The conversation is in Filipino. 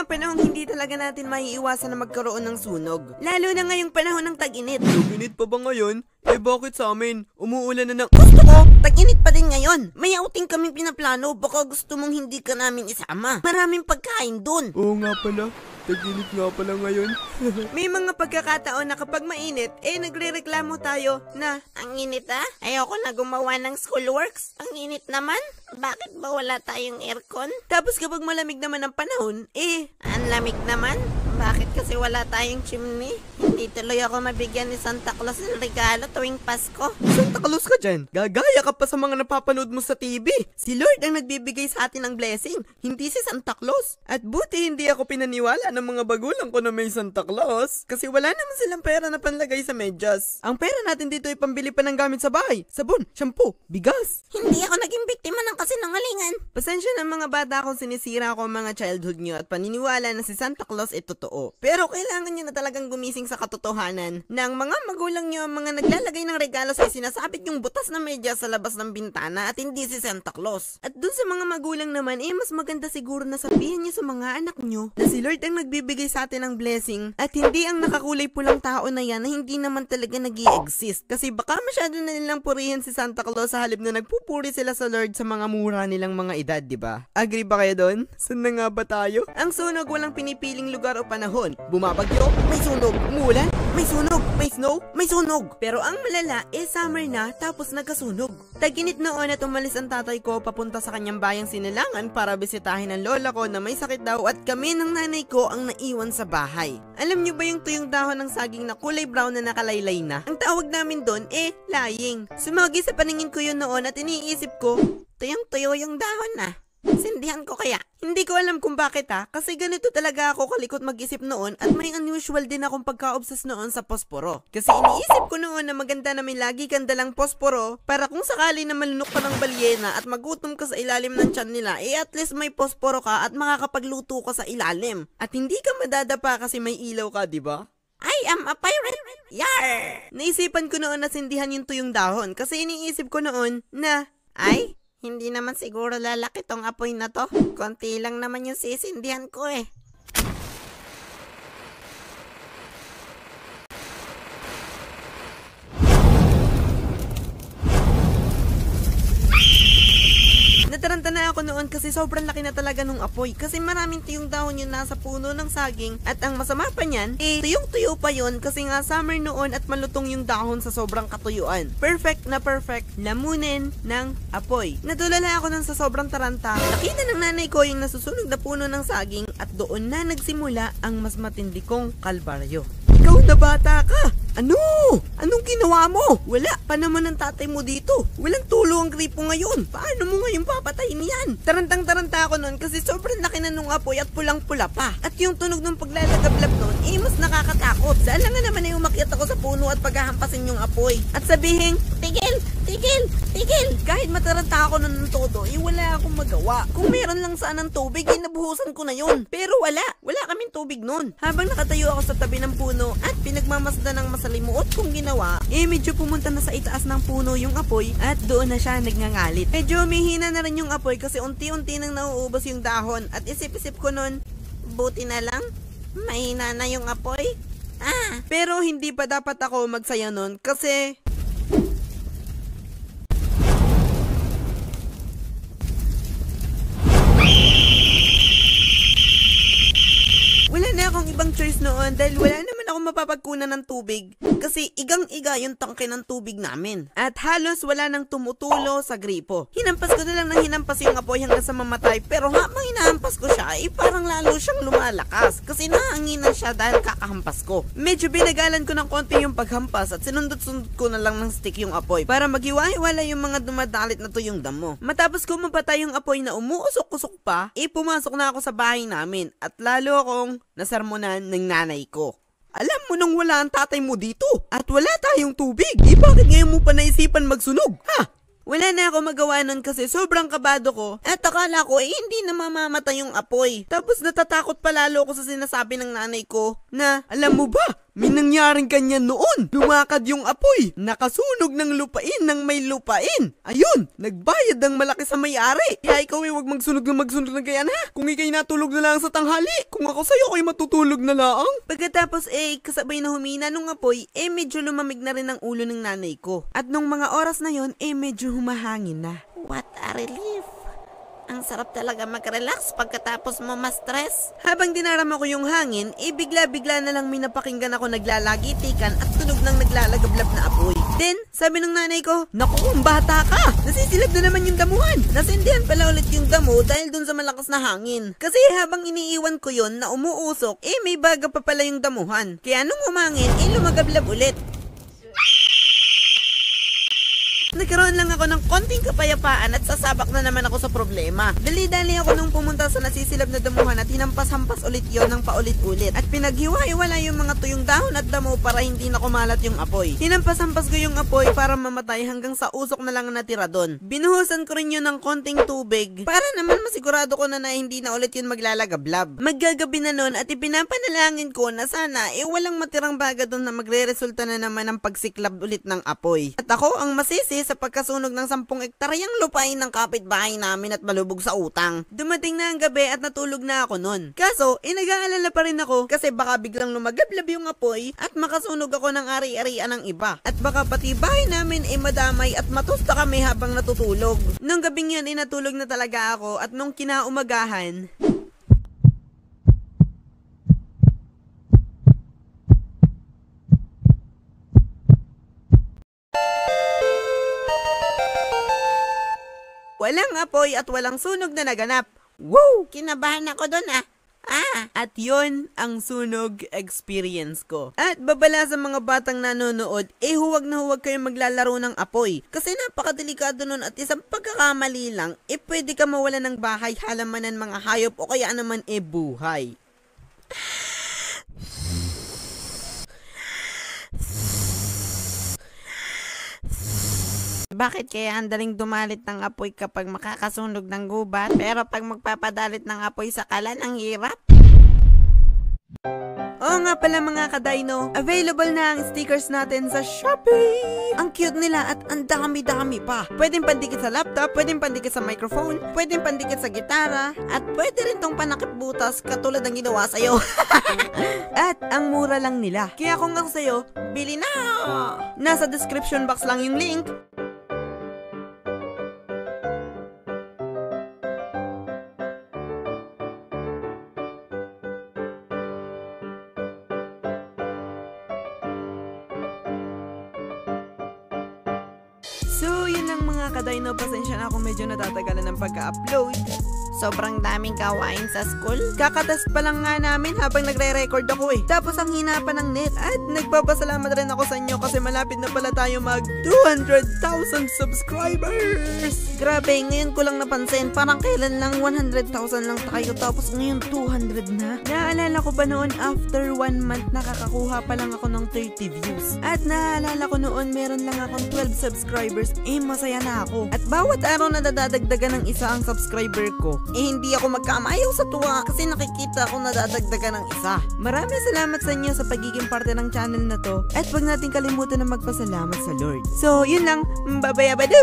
mga panahong hindi talaga natin maiiwasan na magkaroon ng sunog. Lalo na ngayong panahon ng tag-init. Tag-init pa ba ngayon? Eh bakit sa amin? Umuulan na ng... Gusto ko, tag-init pa din ngayon. May outing kaming pinaplano, baka gusto mong hindi ka namin isama. Maraming pagkain dun. Oo nga pala. Tag-init nga pala ngayon. May mga pagkakataon na kapag mainit, nagre-reklamo tayo na, ang init ayoko na gumawa ng schoolworks. Ang init naman. Bakit ba wala tayong aircon? Tapos kapag malamig naman ang panahon, ang lamig naman. Bakit kasi wala tayong chimney? Hindi tuloy ako mabigyan ni Santa Claus ng regalo tuwing Pasko. Santa Claus ka dyan? Gagaya ka pa sa mga napapanood mo sa TV. Si Lord ang nagbibigay sa atin ng blessing, hindi si Santa Claus. At buti hindi ako pinaniwala ng mga bagulang ko na may Santa Claus. Kasi wala naman silang pera na panlagay sa medyas. Ang pera natin dito ay pambili pa ng gamit sa bahay. Sabon, shampoo, bigas. Hindi ako naging biktima ng kasinungalingan. Pasensya ng mga bata kung sinisira ko ang mga childhood nyo at paniniwala na si Santa Claus ay totoo. Pero kailangan nyo na talagang gumising sa katotohanan na ang mga magulang nyo ang mga naglalagay ng regalo sa sinasabit yung butas na medyas sa labas ng bintana at hindi si Santa Claus. At dun sa mga magulang naman, mas maganda siguro na sabihin nyo sa mga anak nyo na si Lord ang nagbibigay sa atin ng blessing at hindi ang nakakulay pulang tao na yan na hindi naman talaga nag-i-exist. Kasi baka masyado na nilang purihin si Santa Claus sa halip na nagpupuri sila sa Lord sa mga mura nilang mga edad, diba? Agree ba kayo doon? Saan na nga ba tayo? Ang sunog walang pinipiling lugar o panahon. Bumabagyo, may sunog. Umulan, may sunog. May snow, may sunog. Pero ang malala, summer na tapos nagkasunog. Tag-init noon at umalis ang tatay ko papunta sa kanyang bayang Sinilangan para bisitahin ang lola ko na may sakit daw at kami ng nanay ko ang naiwan sa bahay. Alam nyo ba yung tuyong dahon ng saging na kulay brown na nakalaylay na? Ang tawag namin doon, lying. Sumagi sa paningin ko yun noon at iniisip ko, tuyong-tuyo yung dahon na. Sindihan ko kaya? Hindi ko alam kung bakit kasi ganito talaga ako kalikot mag-isip noon at may unusual din akong pagka-obsess noon sa posporo. Kasi iniisip ko noon na maganda na may lagi kang dalang posporo para kung sakali na malunok ka ng balyena at magutom ka sa ilalim ng tiyan nila, at least may posporo ka at makakapagluto ka sa ilalim. At hindi ka madadapa kasi may ilaw ka, diba? I am a pirate! Yar! Naisipan ko noon na sindihan yung tuyong dahon kasi iniisip ko noon na, hindi naman siguro lalaki tong apoy na to. Konti lang naman yung sisindihan ko Nataranta na ako noon kasi sobrang laki na talaga nung apoy. Kasi maraming tuyong dahon yun nasa puno ng saging. At ang masama pa niyan, tuyong-tuyo pa yun kasi nga summer noon at malutong yung dahon sa sobrang katuyuan. Perfect na perfect lamunin ng apoy. Natulala ako nun sa sobrang taranta. Nakita ng nanay ko yung nasusunog na puno ng saging at doon na nagsimula ang mas matindi kong kalbaryo. Ikaw na bata ka! Ano? Anong ginawa mo? Wala pa naman ang tatay mo dito. Walang tulo ang gripo ngayon. Paano mo ngayon papatayin yan? Tarantang-taranta ako noon kasi sobrang laki na nung apoy at pulang-pula pa. At yung tunog ng paglalagablab noon, mas nakakatakot. Saan lang naman ay umakyat ako sa puno at paghahampasin yung apoy. At sabihin, tigil! Tigil! Tigil! Kahit mataranta ako noon ng todo, wala akong magawa. Kung meron lang sanang tubig, nabuhusan ko na yun. Pero wala kaming tubig noon. Habang nakatayo ako sa tabi ng puno at pinagmamasdan ng masalimuot kong ginawa, medyo pumunta na sa itaas ng puno yung apoy at doon na siya nagngangalit. Medyo umihina na rin yung apoy kasi unti-unti nang nauubos yung dahon at isip-isip ko noon, buti na lang, mahina na yung apoy. Pero hindi pa dapat ako magsaya noon kasi wala na akong ibang choice noon dahil wala naman ako mapapagkunan ng tubig kasi igang-iga yung tangke ng tubig namin. At halos wala nang tumutulo sa gripo. Hinampas ko na lang ng hinampas yung apoy hanggang sa mamatay pero habang hinahampas ko siya parang lalo siyang lumalakas kasi nahanginan siya dahil kakahampas ko. Medyo binagalan ko ng konti yung paghampas at sinundot-sundot ko na lang ng stick yung apoy para maghiwa-hiwala yung mga dumadalit na tuyong damo. Matapos ko mapatay yung apoy na umuusok-usok pa, pumasok na ako sa bahay namin at lalo akong nasarmonan ng nanay ko. Alam mo nang wala ang tatay mo dito at wala tayong tubig. Bakit ngayon mo pa naisipan magsunog? Wala na ako magawa nun kasi sobrang kabado ko at akala ko hindi na mamamatay yung apoy. Tapos natatakot pa lalo ako sa sinasabi ng nanay ko na, alam mo ba, May nangyaring kanya noon. Lumakad yung apoy. Nakasunog ng lupain ng may lupain. Ayun, nagbayad ng malaki sa may-ari. Kaya ikaw wag magsunog na ganyan ha. Kung ikay natulog na lang sa tanghali. Kung ako sa'yo, ako'y matutulog na lang. Pagkatapos kasabay na humina nung apoy, medyo lumamig na rin ang ulo ng nanay ko. At nung mga oras na yon, medyo humahangin na. What a relief! Ang sarap talaga mag-relax pagkatapos mo ma-stress. Habang dinarama ko yung hangin, bigla-bigla na lang may napakinggan ako naglalagitikan at tunog ng naglalagablab na apoy. Then, sabi ng nanay ko, "Naku, kung bata ka! Nasisilab na naman yung damuhan!" Nasindihan pala ulit yung damo dahil dun sa malakas na hangin. Kasi habang iniiwan ko yon na umuusok, may baga pa pala yung damuhan. Kaya nung humangin, lumagablab ulit. Nagkaroon lang ako ng konting kapayapaan at sasabak na naman ako sa problema. Dali-dali ako nung pumunta sa nasisilab na damuhan at hinampas-hampas ulit yon ng paulit-ulit. At pinaghiwa-hiwala yung mga tuyong dahon at damo para hindi na kumalat yung apoy. Hinampas-hampas ko yung apoy para mamatay hanggang sa usok na lang natira doon. Binuhusan ko rin yun ng konting tubig para naman masigurado ko na hindi na ulit yun maglalagablab. Maggagabi na nun at ipinapanalangin ko na sana walang matirang baga doon na magre-resulta na naman ng pagsiklab ulit ng apoy. At ako ang masisi sa pagkasunog ng 10 ektaryang lupain ng kapitbahay namin at malubog sa utang. Dumating na ang gabi at natulog na ako nun. Kaso, nag-aalala pa rin ako kasi baka biglang lumagablab yung apoy at makasunog ako ng ari-arian ng iba. At baka pati bahay namin madamay at matusta kami habang natutulog. Nung gabing yun natulog na talaga ako at nung kinaumagahan, walang apoy at walang sunog na naganap. Wow! Kinabahan ako doon At yon ang sunog experience ko. At babala sa mga batang nanonood, huwag na huwag kayong maglalaro ng apoy. Kasi napakadelikado nun at isang pagkakamali lang, pwede ka mawala ng bahay, halamanan, mga hayop o kaya naman buhay. Bakit kaya ang daling dumalit ng apoy kapag makakasunog ng gubat, pero pag magpapadalit ng apoy sa kalan, ang hirap? Oo nga pala mga ka-dino, available na ang stickers natin sa Shopee! Ang cute nila at ang dami-dami pa. Pwedeng pandikit sa laptop, pwedeng pandikit sa microphone, pwedeng pandikit sa gitara, at pwede rin tong panakip butas katulad ng ginawa sa'yo. At ang mura lang nila. Kaya kung ako sa'yo, bili na! Nasa description box lang yung link. So, yun lang mga ka-dino. Pasensya na kung medyo natatagalan ng pagka-upload. Sobrang daming gawain sa school. Kakatest pa lang nga namin habang nagre-record ako Tapos ang hina pa ng net. At nagpapasalamat rin ako sa inyo kasi malapit na pala tayo mag 200,000 subscribers. Grabe, ngayon ko lang napansin. Parang kailan lang 100,000 lang tayo tapos ngayon 200 na. Naalala ko ba noon after 1 month nakakakuha pa lang ako ng 30 views. At naalala ko noon meron lang akong 12 subscribers. Masaya na ako. At bawat araw na nadadagdagan ng isa ang subscriber ko, hindi ako magkamayaw sa tuwa kasi nakikita ko nadadagdagan ng isa. Maraming salamat sa inyo sa pagiging parte ng channel na to. At huwag natin kalimutan na magpasalamat sa Lord. So, yun lang. Babayabado!